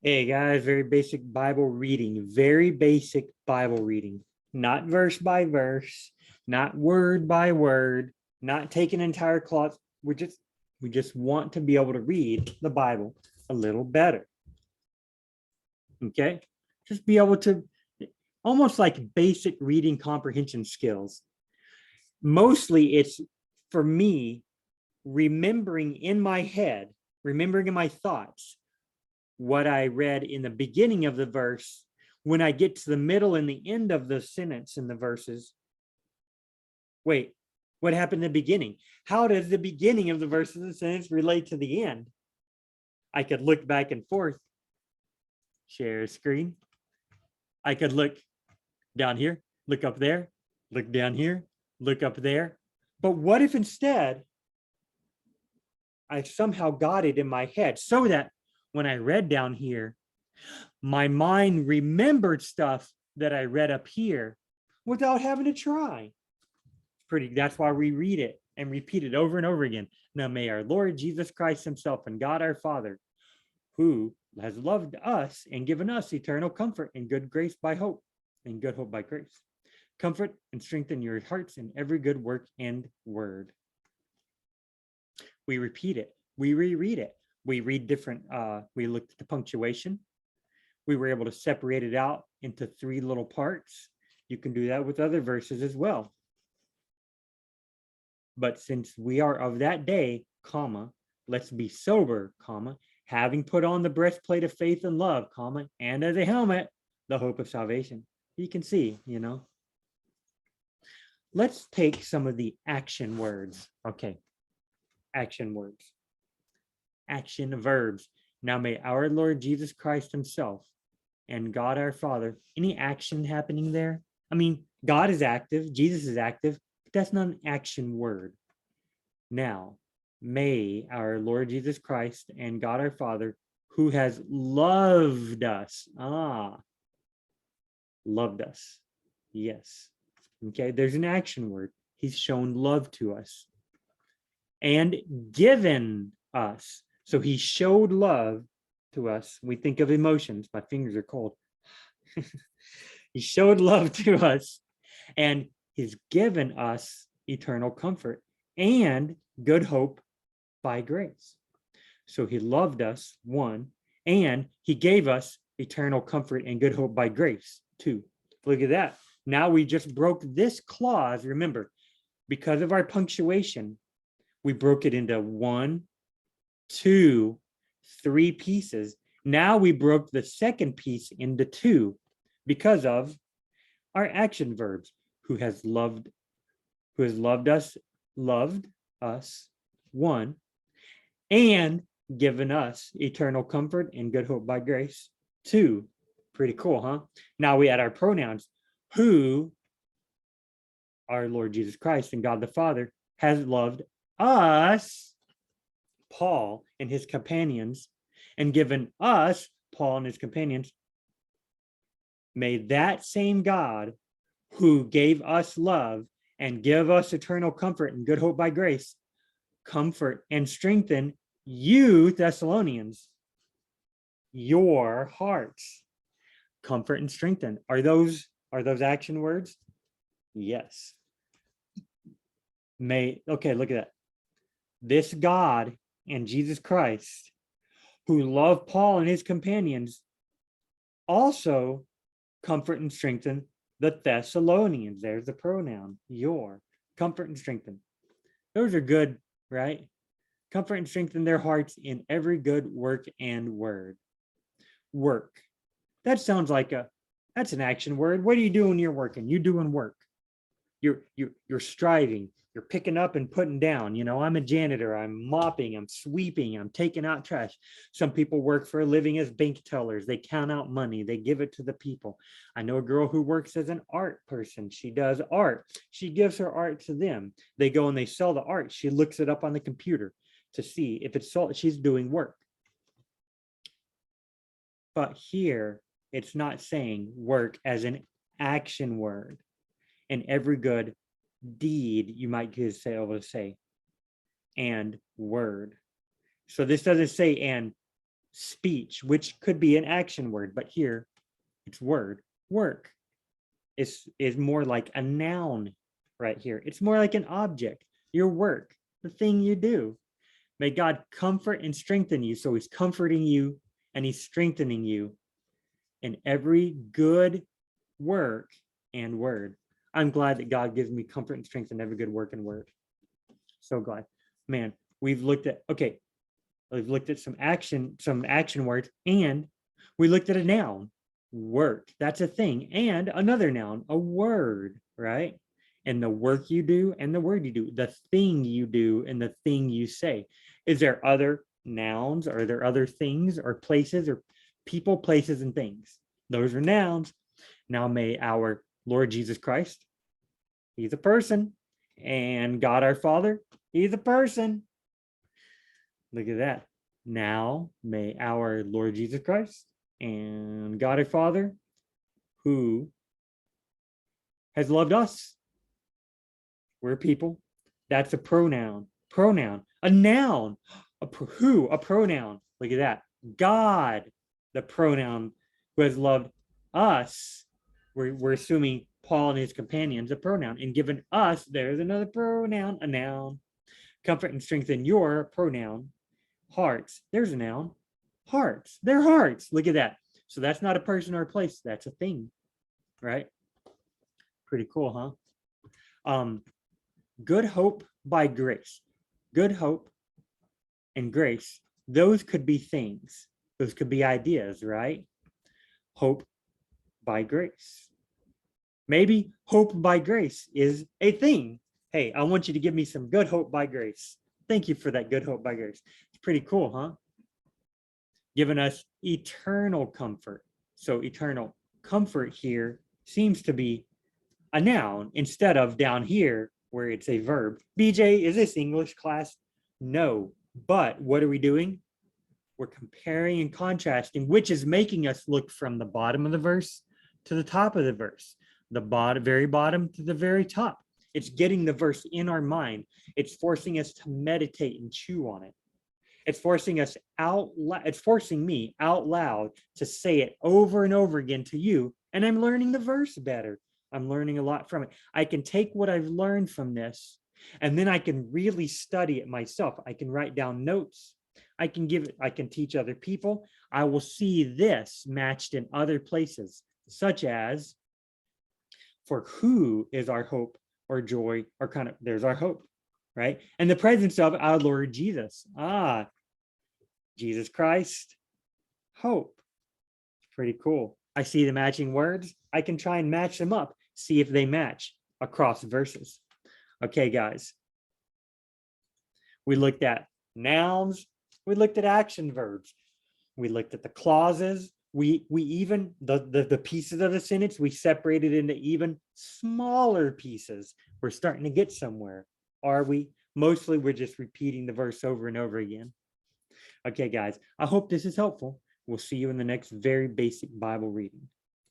Hey guys, very basic Bible reading, very basic Bible reading, not verse by verse, not word by word, not take an entire clause. We just want to be able to read the Bible a little better. Okay? Just be able to almost like basic reading comprehension skills. Mostly it's for me remembering in my head, remembering in my thoughts what I read in the beginning of the verse. When I get to the middle and the end of the sentence in the verses, wait, what happened in the beginning? How does the beginning of the verse of the sentence relate to the end? I could look back and forth, share screen. I could look down here, look up there, look down here, look up there. But what if instead I somehow got it in my head so that when I read down here, my mind remembered stuff that I read up here without having to try. That's why we read it and repeat it over and over again. Now may our Lord Jesus Christ himself and God our Father, who has loved us and given us eternal comfort and good grace by hope, and good hope by grace, comfort and strengthen your hearts in every good work and word. We repeat it, we reread it, we read different, we looked at the punctuation. We were able to separate it out into 3 little parts. You can do that with other verses as well. But since we are of that day, comma, let's be sober, comma, having put on the breastplate of faith and love, comma, and as a helmet, the hope of salvation. You can see, Let's take some of the action words. Okay, action words. Action verbs. Now may our Lord Jesus Christ himself and God our Father, any action happening there? I mean, God is active, Jesus is active, but that's not an action word. Now, may our Lord Jesus Christ and God our Father, who has loved us, loved us, yes. Okay, there's an action word. He's shown love to us and given us. So he showed love to us. We think of emotions. My fingers are cold. He showed love to us and he's given us eternal comfort and good hope by grace. So he loved us, 1, and he gave us eternal comfort and good hope by grace, 2. Look at that. Now we just broke this clause. Remember, because of our punctuation, we broke it into 1, 2, 3 pieces. Now we broke the second piece into 2 because of our action verbs. Who has loved us, 1, and given us eternal comfort and good hope by grace, 2. Pretty cool, huh? Now we add our pronouns. Who, our Lord Jesus Christ and God the Father, has loved us, Paul and his companions, and given us, Paul and his companions. May that same God who gave us love and give us eternal comfort and good hope by grace, comfort and strengthen you, Thessalonians, your hearts. Comfort and strengthen. Are those action words? Yes. Okay, look at that. This God and Jesus Christ, who loved Paul and his companions, also comfort and strengthen the Thessalonians. There's the pronoun, your. Comfort and strengthen. Those are good, right? Comfort and strengthen their hearts in every good work and word. Work. That sounds like that's an action word. What are you doing when you're working? You're doing work. You're striving. You're picking up and putting down. I'm a janitor. I'm mopping. I'm sweeping. I'm taking out trash. Some people work for a living as bank tellers. They count out money. They give it to the people. I know a girl who works as an art person. She does art. She gives her art to them. They go and they sell the art. She looks it up on the computer to see if it's sold. She's doing work. But here, it's not saying work as an action word. And every good deed, you might say, and word. So this doesn't say and speech, which could be an action word, but here it's word. Work is more like a noun right here. It's more like an object, your work, the thing you do. May God comfort and strengthen you. So he's comforting you and he's strengthening you in every good work and word. I'm glad that God gives me comfort and strength in every good work and word. So glad. Man, we've looked at some action words, and we looked at a noun, work. That's a thing. And another noun, a word, right? And the work you do and the word you do, the thing you do and the thing you say. Is there other nouns? Are there other things or places or people, places, and things? Those are nouns. Now may our Lord Jesus Christ, he's a person, and God our Father, he's a person. Look at that. Now may our Lord Jesus Christ and God our Father, who has loved us, we're people. That's a pronoun. Pronoun. A noun. A pronoun. Look at that. God, the pronoun who has loved us. We're assuming Paul and his companions, a pronoun. And given us, there's another pronoun, a noun. Comfort and strengthen your pronoun. Hearts. There's a noun. Hearts. They're hearts. Look at that. So that's not a person or a place. That's a thing. Right? Pretty cool, huh? Good hope by grace. Good hope and grace. Those could be things. Those could be ideas, right? Hope by grace. Maybe hope by grace is a thing. Hey, I want you to give me some good hope by grace. Thank you for that good hope by grace. It's pretty cool, huh? Giving us eternal comfort. So eternal comfort here seems to be a noun instead of down here where it's a verb. BJ, is this English class? No. But what are we doing? We're comparing and contrasting, which is making us look from the bottom of the verse to the top of the verse, the very bottom to the very top. It's getting the verse in our mind. It's forcing us to meditate and chew on it. It's forcing us it's forcing me out loud to say it over and over again to you. And I'm learning the verse better. I'm learning a lot from it. I can take what I've learned from this, and then I can really study it myself. I can write down notes. I can teach other people. I will see this matched in other places, such as, for who is our hope or joy or kind of, there's our hope, right? And the presence of our Lord Jesus. Jesus Christ, hope. Pretty cool. I see the matching words. I can try and match them up, see if they match across verses. Okay, guys. We looked at nouns. We looked at action verbs. We looked at the clauses. We even, the pieces of the sentence, we separated into even smaller pieces. We're starting to get somewhere. Are we? Mostly we're just repeating the verse over and over again. Okay, guys, I hope this is helpful. We'll see you in the next very basic Bible reading.